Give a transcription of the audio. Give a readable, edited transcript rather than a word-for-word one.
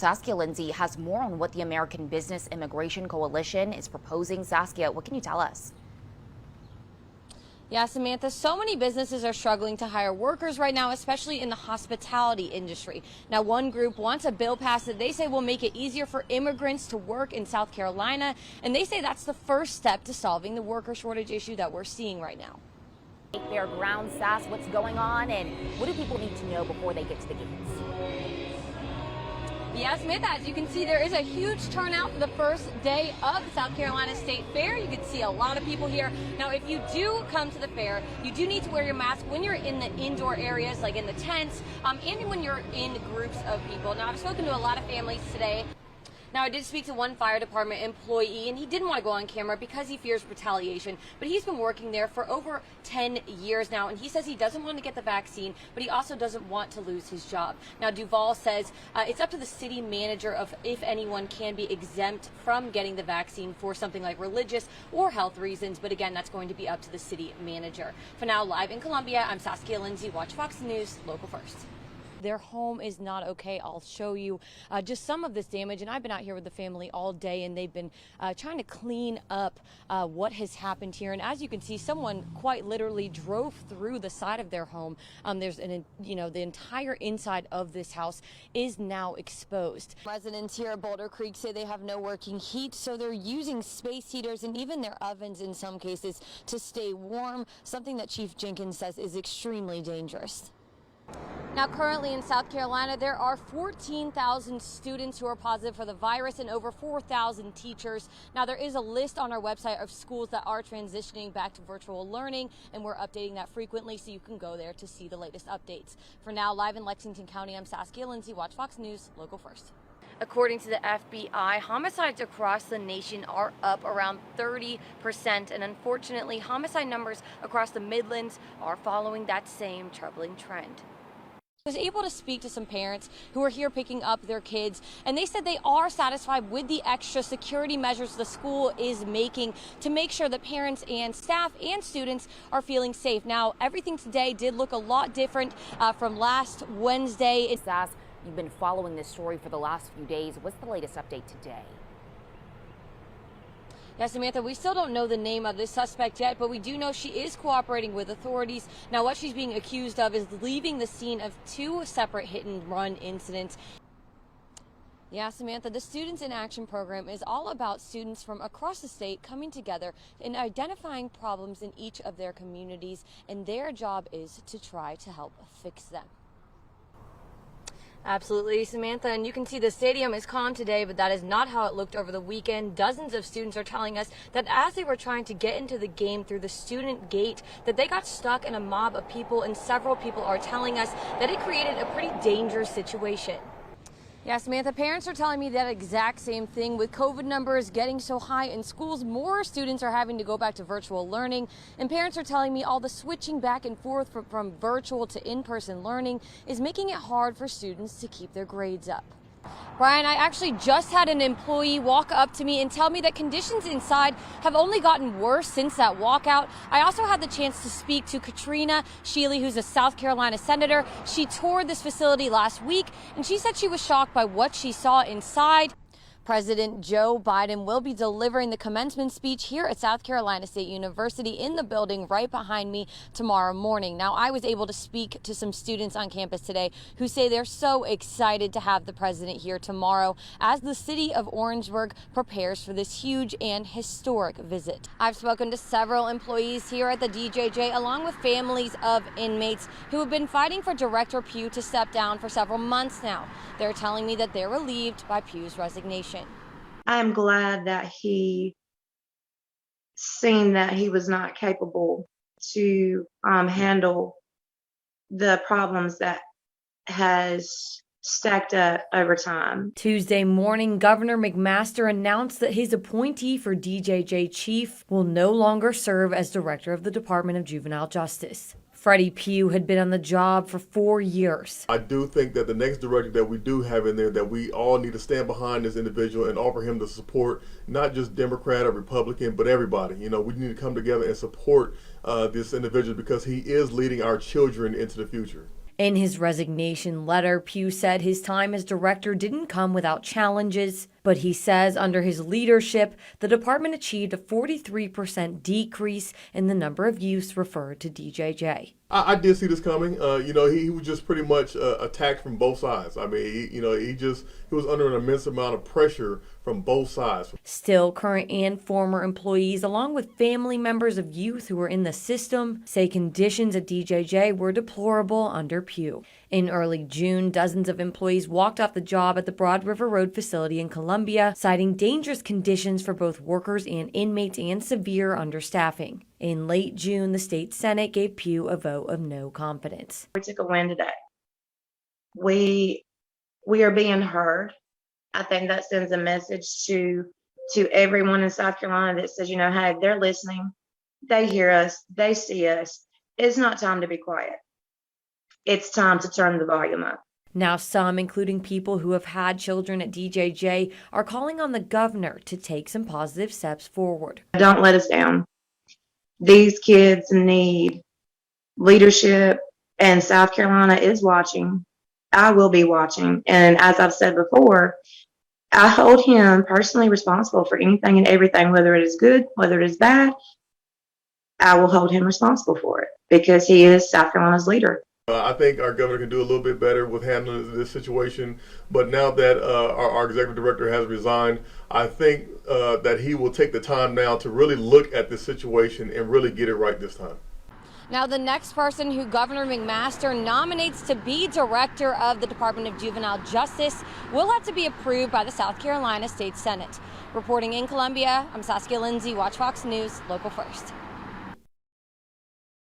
Saskia Lindsay has more on what the American Business Immigration Coalition is proposing. Saskia, what can you tell us? Yeah, Samantha, so many businesses are struggling to hire workers right now, especially in the hospitality industry. Now, one group wants a bill passed that they say will make it easier for immigrants to work in South Carolina, and they say that's the first step to solving the worker shortage issue that we're seeing right now. Fair ground, Sass, what's going on, and what do people need to know before they get to the gates? Yeah, Samantha, as you can see, there is a huge turnout for the first day of the South Carolina State Fair. You can see a lot of people here. Now, if you do come to the fair, you do need to wear your mask when you're in the indoor areas, like in the tents, and when you're in groups of people. Now, I've spoken to a lot of families today. Now, I did speak to one fire department employee, and he didn't want to go on camera because he fears retaliation, but he's been working there for over 10 years now, and he says he doesn't want to get the vaccine, but he also doesn't want to lose his job. Now, Duval says it's up to the city manager of if anyone can be exempt from getting the vaccine for something like religious or health reasons, but again, that's going to be up to the city manager. For now, live in Columbia, I'm Saskia Lindsay. Watch Fox News, Local First. Their home is not okay. I'll show you just some of this damage, and I've been out here with the family all day, and they've been trying to clean up what has happened here. And as you can see, someone quite literally drove through the side of their home. There's the entire inside of this house is now exposed. Residents here at Boulder Creek say they have no working heat, so they're using space heaters and even their ovens in some cases to stay warm, something that Chief Jenkins says is extremely dangerous. Now, currently in South Carolina, there are 14,000 students who are positive for the virus and over 4,000 teachers. Now, there is a list on our website of schools that are transitioning back to virtual learning, and we're updating that frequently, so you can go there to see the latest updates. For now, live in Lexington County, I'm Saskia Lindsay. Watch Fox News, Local First. According to the FBI, homicides across the nation are up around 30%, and unfortunately, homicide numbers across the Midlands are following that same troubling trend. I was able to speak to some parents who are here picking up their kids, and they said they are satisfied with the extra security measures the school is making to make sure that parents and staff and students are feeling safe. Now, everything today did look a lot different from last Wednesday. Sass, you've been following this story for the last few days. What's the latest update today? Yeah, Samantha, we still don't know the name of this suspect yet, but we do know she is cooperating with authorities. Now, what she's being accused of is leaving the scene of two separate hit-and-run incidents. Yeah, Samantha, the Students in Action program is all about students from across the state coming together and identifying problems in each of their communities, and their job is to try to help fix them. Absolutely, Samantha, and you can see the stadium is calm today, but that is not how it looked over the weekend. Dozens of students are telling us that as they were trying to get into the game through the student gate, that they got stuck in a mob of people, and several people are telling us that it created a pretty dangerous situation. Yeah, Samantha, parents are telling me that exact same thing. With COVID numbers getting so high in schools, more students are having to go back to virtual learning. And parents are telling me all the switching back and forth from virtual to in-person learning is making it hard for students to keep their grades up. Brian, I actually just had an employee walk up to me and tell me that conditions inside have only gotten worse since that walkout. I also had the chance to speak to Katrina Shealy, who's a South Carolina senator. She toured this facility last week, and she said she was shocked by what she saw inside. President Joe Biden will be delivering the commencement speech here at South Carolina State University in the building right behind me tomorrow morning. Now, I was able to speak to some students on campus today who say they're so excited to have the president here tomorrow as the city of Orangeburg prepares for this huge and historic visit. I've spoken to several employees here at the DJJ along with families of inmates who have been fighting for Director Pugh to step down for several months now. They're telling me that they're relieved by Pugh's resignation. I'm glad that he seen that he was not capable to handle the problems that has stacked up over time. Tuesday morning, Governor McMaster announced that his appointee for DJJ chief will no longer serve as director of the Department of Juvenile Justice. Freddie Pugh had been on the job for 4 years. I do think that the next director that we do have in there, that we all need to stand behind this individual and offer him the support, not just Democrat or Republican, but everybody. You know, we need to come together and support this individual because he is leading our children into the future. In his resignation letter, Pugh said his time as director didn't come without challenges, but he says under his leadership, the department achieved a 43% decrease in the number of youths referred to DJJ. I did see this coming. He was just pretty much attacked from both sides. I mean, he was under an immense amount of pressure from both sides. Still, current and former employees, along with family members of youth who were in the system, say conditions at DJJ were deplorable under Pugh. In early June, dozens of employees walked off the job at the Broad River Road facility in Columbia, citing dangerous conditions for both workers and inmates and severe understaffing. In late June, the state Senate gave Pugh a vote of no confidence. We took a win today. We are being heard. I think that sends a message to everyone in South Carolina that says, hey, they're listening. They hear us. They see us. It's not time to be quiet. It's time to turn the volume up. Now some, including people who have had children at DJJ, are calling on the governor to take some positive steps forward. Don't let us down. These kids need leadership, and South Carolina is watching. I will be watching. And as I've said before, I hold him personally responsible for anything and everything, whether it is good, whether it is bad. I will hold him responsible for it because he is South Carolina's leader. I think our governor can do a little bit better with handling this situation. But now that our executive director has resigned, I think that he will take the time now to really look at this situation and really get it right this time. Now, the next person who Governor McMaster nominates to be director of the Department of Juvenile Justice will have to be approved by the South Carolina State Senate. Reporting in Columbia, I'm Saskia Lindsay, Watch Fox News, Local First.